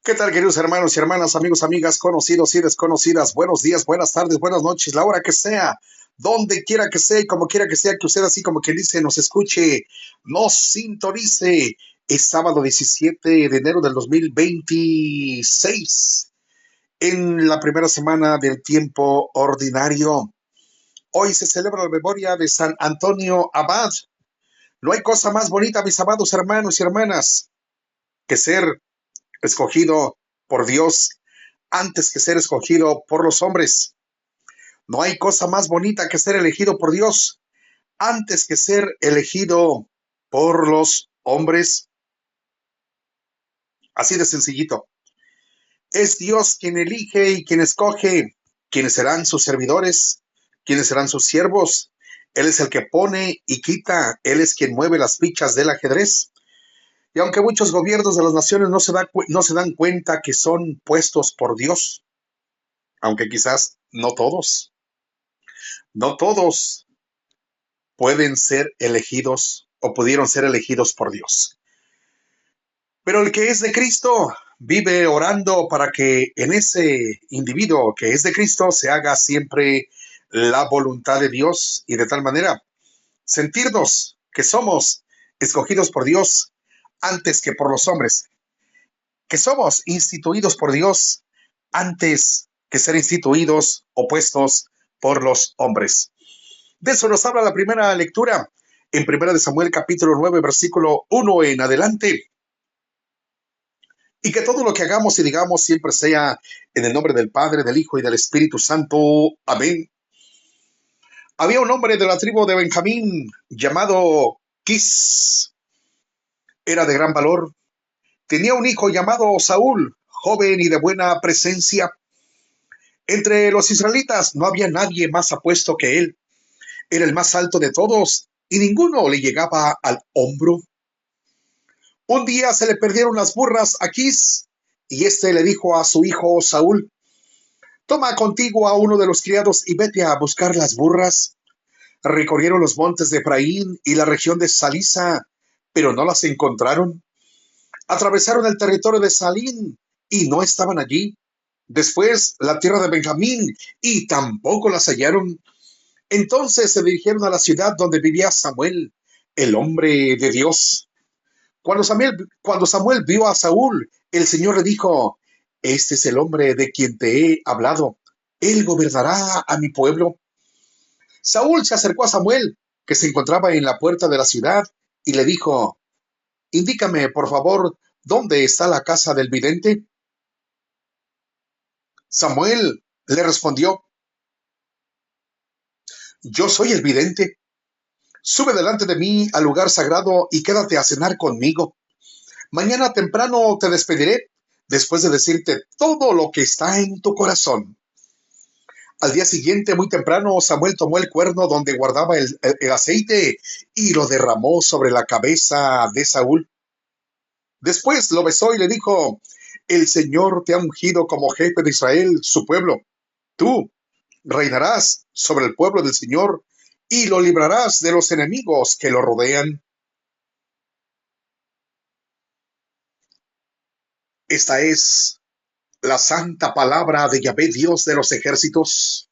¿Qué tal, queridos hermanos y hermanas, amigos, amigas, conocidos y desconocidas? Buenos días, buenas tardes, buenas noches, la hora que sea, donde quiera que sea y como quiera que sea que usted, así como quien dice, nos escuche, nos sintonice. Es sábado 17 de enero del 2026, en la primera semana del tiempo ordinario. Hoy se celebra la memoria de San Antonio Abad. No hay cosa más bonita, mis amados hermanos y hermanas, que ser escogido por Dios antes que ser escogido por los hombres. No hay cosa más bonita que ser elegido por Dios antes que ser elegido por los hombres. Así de sencillito. Es Dios quien elige y quien escoge quiénes serán sus servidores, quiénes serán sus siervos. Él es el que pone y quita, Él es quien mueve las fichas del ajedrez. Y aunque muchos gobiernos de las naciones no se dan cuenta que son puestos por Dios, aunque quizás no todos pueden ser elegidos o pudieron ser elegidos por Dios. Pero el que es de Cristo vive orando para que en ese individuo que es de Cristo se haga siempre la voluntad de Dios y de tal manera sentirnos que somos escogidos por Dios antes que por los hombres, que somos instituidos por Dios antes que ser instituidos o puestos por los hombres. De eso nos habla la primera lectura en Primera de Samuel capítulo 9 versículo 1 en adelante. Y que todo lo que hagamos y digamos siempre sea en el nombre del Padre, del Hijo y del Espíritu Santo. Amén. Había un hombre de la tribu de Benjamín llamado Quis. Era de gran valor. Tenía un hijo llamado Saúl, joven y de buena presencia. Entre los israelitas no había nadie más apuesto que él. Era el más alto de todos y ninguno le llegaba al hombro. Un día se le perdieron las burras a Quis y éste le dijo a su hijo Saúl: toma contigo a uno de los criados y vete a buscar las burras. Recorrieron los montes de Efraín y la región de Salisa, pero no las encontraron. Atravesaron el territorio de Salín y no estaban allí. Después la tierra de Benjamín y tampoco las hallaron. Entonces se dirigieron a la ciudad donde vivía Samuel, el hombre de Dios. Cuando Samuel vio a Saúl, el Señor le dijo: este es el hombre de quien te he hablado. Él gobernará a mi pueblo. Saúl se acercó a Samuel, que se encontraba en la puerta de la ciudad, y le dijo: indícame, por favor, dónde está la casa del vidente. Samuel le respondió: yo soy el vidente. Sube delante de mí al lugar sagrado y quédate a cenar conmigo. Mañana temprano te despediré, después de decirte todo lo que está en tu corazón. Al día siguiente, muy temprano, Samuel tomó el cuerno donde guardaba el aceite y lo derramó sobre la cabeza de Saúl. Después lo besó y le dijo: el Señor te ha ungido como jefe de Israel, su pueblo. Tú reinarás sobre el pueblo del Señor y lo librarás de los enemigos que lo rodean. Esta es la santa palabra de Yahvé, Dios de los ejércitos.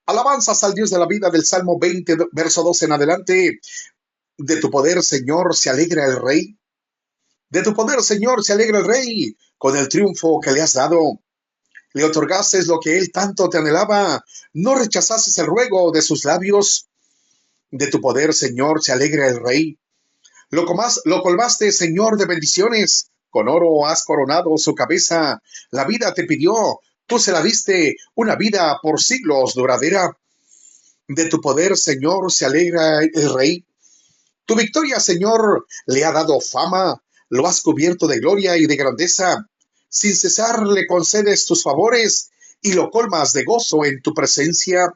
Alabanzas al Dios de la vida del Salmo 20, verso 2 en adelante. De tu poder, Señor, se alegra el Rey. De tu poder, Señor, se alegra el Rey con el triunfo que le has dado. Le otorgaste lo que él tanto te anhelaba. No rechazases el ruego de sus labios. De tu poder, Señor, se alegra el Rey. Lo colmaste, Señor, de bendiciones. Con oro has coronado su cabeza. La vida te pidió. Tú se la diste, una vida por siglos duradera. De tu poder, Señor, se alegra el Rey. Tu victoria, Señor, le ha dado fama. Lo has cubierto de gloria y de grandeza. Sin cesar le concedes tus favores y lo colmas de gozo en tu presencia.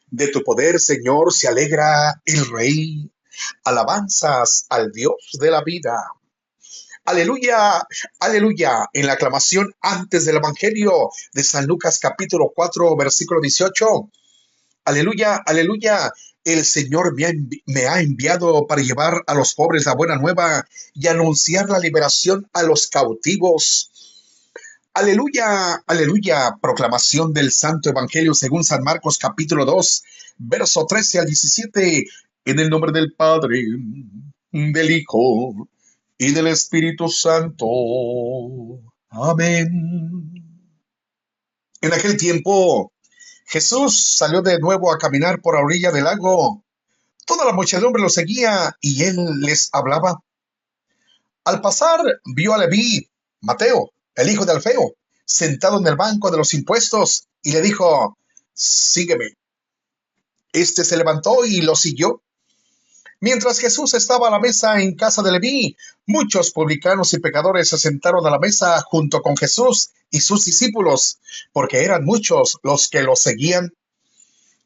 De tu poder, Señor, se alegra el Rey. Alabanzas al Dios de la vida. Aleluya, aleluya. En la aclamación antes del Evangelio de San Lucas capítulo 4, versículo 18. Aleluya, aleluya. El Señor me ha enviado para llevar a los pobres la buena nueva y anunciar la liberación a los cautivos. Aleluya, aleluya, proclamación del Santo Evangelio según San Marcos capítulo 2, verso 13 al 17, en el nombre del Padre, del Hijo y del Espíritu Santo. Amén. En aquel tiempo, Jesús salió de nuevo a caminar por la orilla del lago. Toda la muchedumbre lo seguía y él les hablaba. Al pasar, vio a Leví, Mateo, el hijo de Alfeo, sentado en el banco de los impuestos, y le dijo: sígueme. Este se levantó y lo siguió. Mientras Jesús estaba a la mesa en casa de Leví, muchos publicanos y pecadores se sentaron a la mesa junto con Jesús y sus discípulos, porque eran muchos los que lo seguían.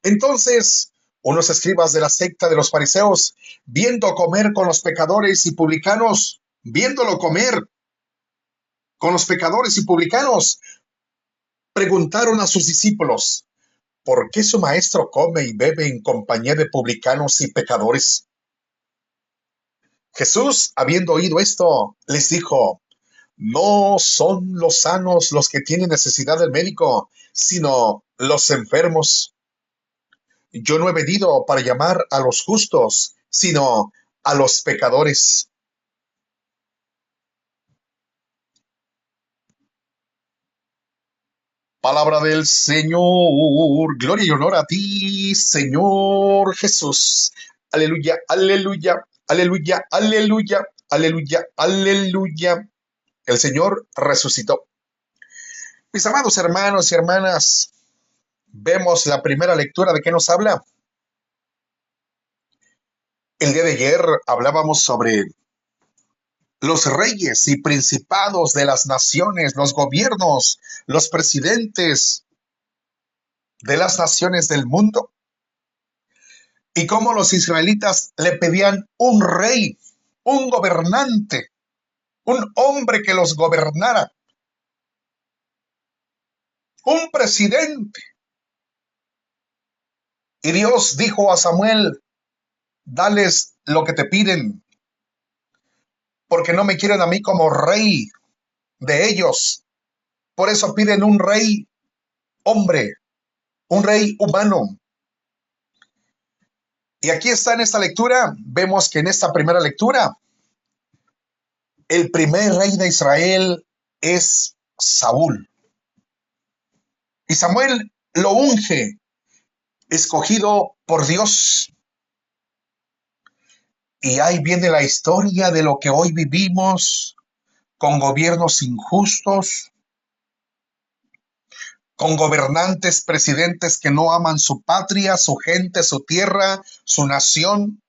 Entonces, unos escribas de la secta de los fariseos, viendo comer con los pecadores y publicanos, viéndolo comer con los pecadores y publicanos, preguntaron a sus discípulos: ¿por qué su maestro come y bebe en compañía de publicanos y pecadores? Jesús, habiendo oído esto, les dijo: no son los sanos los que tienen necesidad del médico, sino los enfermos. Yo no he venido para llamar a los justos, sino a los pecadores. Palabra del Señor. Gloria y honor a ti, Señor Jesús. Aleluya, aleluya, aleluya, aleluya, aleluya, aleluya. El Señor resucitó. Mis amados hermanos y hermanas, vemos la primera lectura. ¿De qué nos habla? El día de ayer hablábamos sobre los reyes y principados de las naciones, los gobiernos, los presidentes de las naciones del mundo, y cómo los israelitas le pedían un rey, un gobernante, un hombre que los gobernara, un presidente. Y Dios dijo a Samuel: dales lo que te piden, porque no me quieren a mí como rey de ellos. Por eso piden un rey hombre, un rey humano. Y aquí está en esta lectura, vemos que en esta primera lectura, el primer rey de Israel es Saúl. Y Samuel lo unge, escogido por Dios. Y ahí viene la historia de lo que hoy vivimos, con gobiernos injustos, con gobernantes, presidentes que no aman su patria, su gente, su tierra, su nación,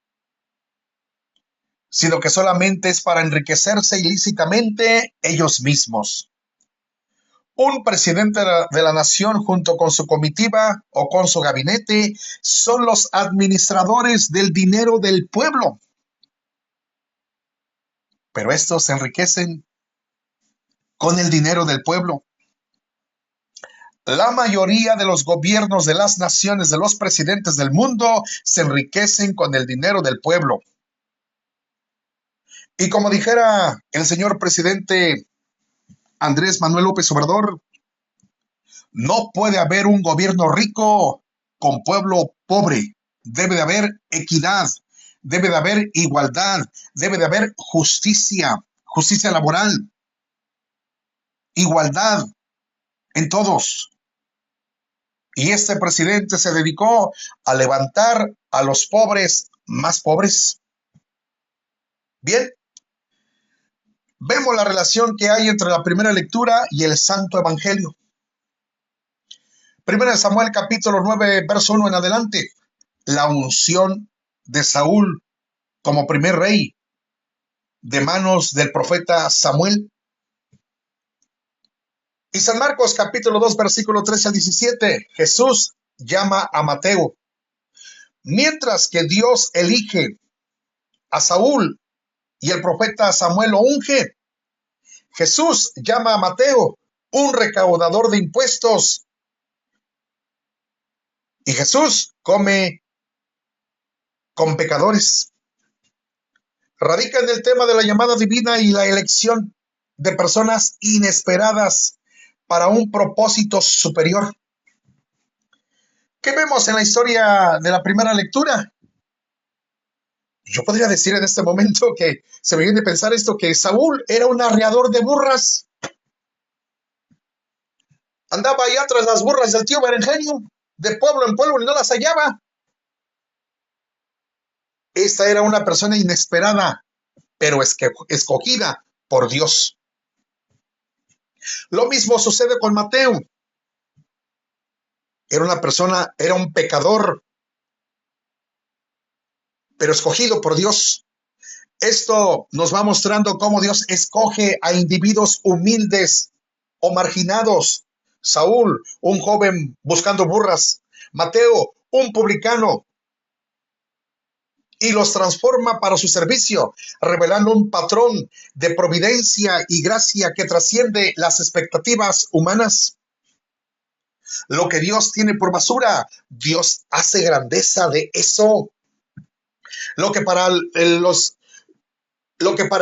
sino que solamente es para enriquecerse ilícitamente ellos mismos. Un presidente de la nación junto con su comitiva o con su gabinete son los administradores del dinero del pueblo. Pero estos se enriquecen con el dinero del pueblo. La mayoría de los gobiernos de las naciones, de los presidentes del mundo, se enriquecen con el dinero del pueblo. Y como dijera el señor presidente Andrés Manuel López Obrador, no puede haber un gobierno rico con pueblo pobre. Debe de haber equidad, debe de haber igualdad, debe de haber justicia, justicia laboral, igualdad en todos. Y este presidente se dedicó a levantar a los pobres más pobres. Bien, vemos la relación que hay entre la primera lectura y el Santo Evangelio. Primera de Samuel capítulo 9, verso 1 en adelante. La unción de Saúl como primer rey de manos del profeta Samuel. Y San Marcos capítulo 2, versículo 13 al 17. Jesús llama a Mateo. Mientras que Dios elige a Saúl y el profeta Samuel lo unge, Jesús llama a Mateo, un recaudador de impuestos. Y Jesús come con pecadores. Radica en el tema de la llamada divina y la elección de personas inesperadas para un propósito superior. ¿Qué vemos en la historia de la primera lectura? Yo podría decir en este momento que se me viene a pensar esto, que Saúl era un arreador de burras. Andaba allá tras las burras del tío Berenjenio, de pueblo en pueblo, y no las hallaba. Esta era una persona inesperada, pero escogida por Dios. Lo mismo sucede con Mateo. Era un pecador, pero escogido por Dios. Esto nos va mostrando cómo Dios escoge a individuos humildes o marginados. Saúl, un joven buscando burras. Mateo, un publicano, y los transforma para su servicio, revelando un patrón de providencia y gracia que trasciende las expectativas humanas. Lo que Dios tiene por basura, Dios hace grandeza de eso. Lo que para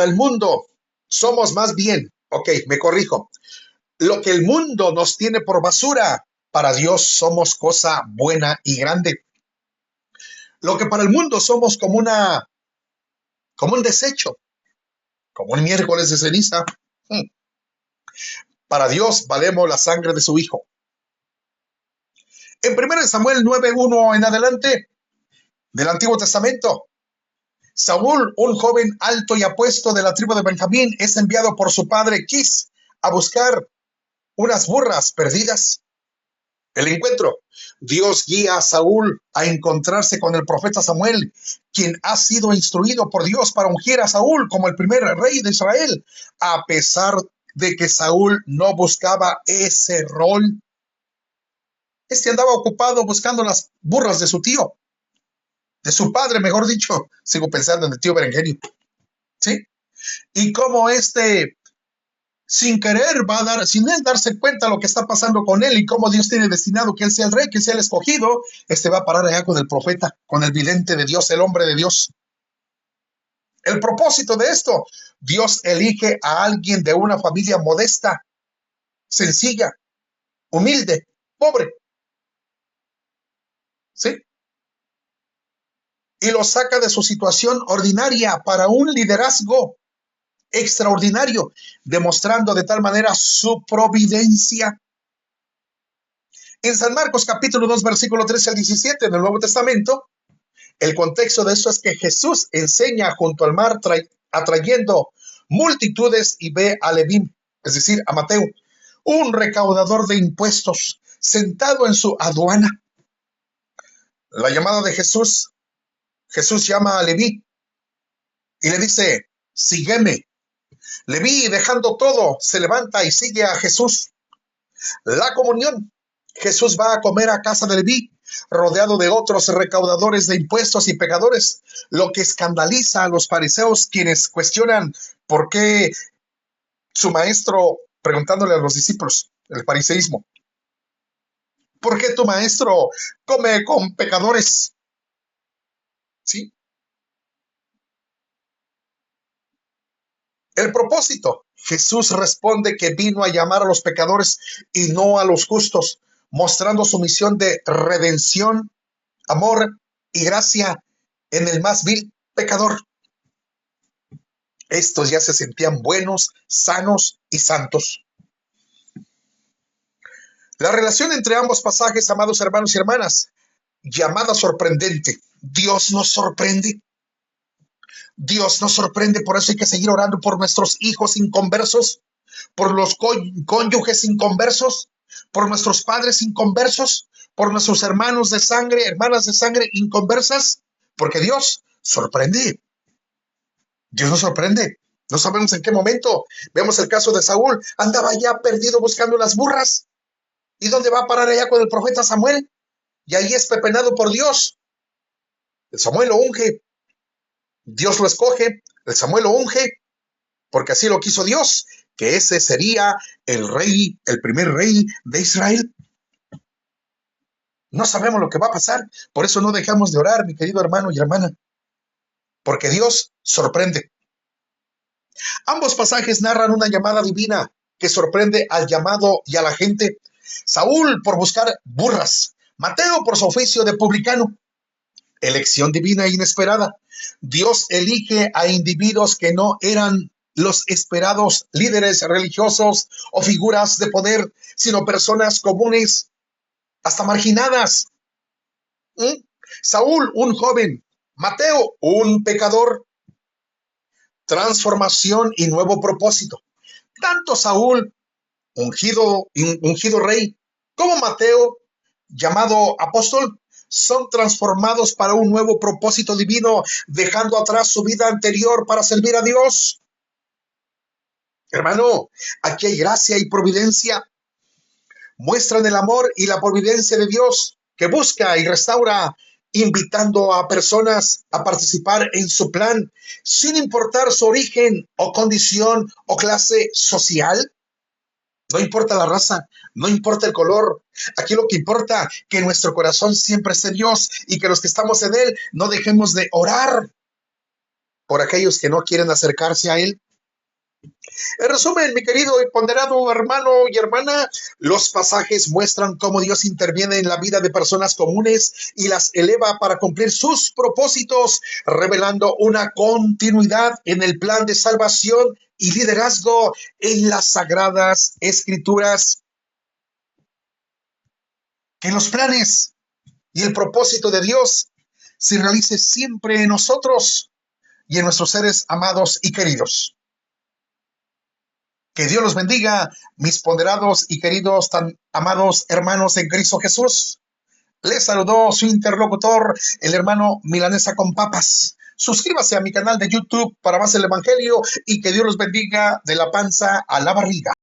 el mundo somos más bien, me corrijo, lo que el mundo nos tiene por basura, para Dios somos cosa buena y grande. Lo que para el mundo somos como un desecho, como un miércoles de ceniza, para Dios valemos la sangre de su Hijo. En 1 Samuel 9:1 en adelante del Antiguo Testamento, Saúl, un joven alto y apuesto de la tribu de Benjamín, es enviado por su padre Quis a buscar unas burras perdidas. El encuentro. Dios guía a Saúl a encontrarse con el profeta Samuel, quien ha sido instruido por Dios para ungir a Saúl como el primer rey de Israel, a pesar de que Saúl no buscaba ese rol. Andaba ocupado buscando las burras de su tío, de su padre, mejor dicho. Sigo pensando en el tío Berenjenio, ¿sí? Y cómo sin querer sin él darse cuenta lo que está pasando con él y cómo Dios tiene destinado que él sea el rey, que sea el escogido, va a parar allá con el profeta, con el vidente de Dios, el hombre de Dios. El propósito de esto, Dios elige a alguien de una familia modesta, sencilla, humilde, pobre, ¿sí? Y lo saca de su situación ordinaria para un liderazgo extraordinario, demostrando de tal manera su providencia. En San Marcos capítulo 2, versículo 13 al 17 del Nuevo Testamento, el contexto de esto es que Jesús enseña junto al mar atrayendo multitudes y ve a Leví, es decir, a Mateo, un recaudador de impuestos, sentado en su aduana. La llamada de Jesús llama a Leví y le dice, sígueme. Leví, dejando todo, se levanta y sigue a Jesús. La comunión. Jesús va a comer a casa de Leví, rodeado de otros recaudadores de impuestos y pecadores, lo que escandaliza a los fariseos, quienes cuestionan por qué su maestro, preguntándole a los discípulos, el fariseísmo, ¿por qué tu maestro come con pecadores? ¿Sí? El propósito. Jesús responde que vino a llamar a los pecadores y no a los justos, mostrando su misión de redención, amor y gracia en el más vil pecador. Estos ya se sentían buenos, sanos y santos. La relación entre ambos pasajes, amados hermanos y hermanas, llamada sorprendente. Dios nos sorprende. Dios nos sorprende, por eso hay que seguir orando por nuestros hijos inconversos, por los cónyuges inconversos, por nuestros padres inconversos, por nuestros hermanos de sangre, hermanas de sangre inconversas, porque Dios sorprende. Dios nos sorprende. No sabemos en qué momento. Vemos el caso de Saúl. Andaba ya perdido buscando las burras. ¿Y dónde va a parar allá con el profeta Samuel? Y ahí es pepenado por Dios. El Samuel lo unge. Dios lo escoge. El Samuel lo unge. Porque así lo quiso Dios. Que ese sería el rey, el primer rey de Israel. No sabemos lo que va a pasar. Por eso no dejamos de orar, mi querido hermano y hermana. porque Dios sorprende. Ambos pasajes narran una llamada divina que sorprende al llamado y a la gente. Saúl por buscar burras, Mateo por su oficio de publicano. Elección divina e inesperada. Dios elige a individuos que no eran los esperados líderes religiosos o figuras de poder, sino personas comunes, hasta marginadas. Saúl, un joven. Mateo, un pecador. Transformación y nuevo propósito. Tanto Saúl, ungido rey, como Mateo, llamado apóstol, son transformados para un nuevo propósito divino, dejando atrás su vida anterior para servir a Dios. Hermano, aquí hay gracia y providencia. Muestran el amor y la providencia de Dios que busca y restaura, invitando a personas a participar en su plan, sin importar su origen o condición o clase social. No importa la raza, no importa el color. Aquí lo que importa es que nuestro corazón siempre esté en Dios y que los que estamos en Él no dejemos de orar por aquellos que no quieren acercarse a Él. En resumen, mi querido y ponderado hermano y hermana, los pasajes muestran cómo Dios interviene en la vida de personas comunes y las eleva para cumplir sus propósitos, revelando una continuidad en el plan de salvación y liderazgo en las sagradas escrituras. Que los planes y el propósito de Dios se realice siempre en nosotros y en nuestros seres amados y queridos. Que Dios los bendiga, mis ponderados y queridos, tan amados hermanos en Cristo Jesús. Les saludó su interlocutor, el hermano Milanesa con Papas. Suscríbase a mi canal de YouTube para más el Evangelio y que Dios los bendiga de la panza a la barriga.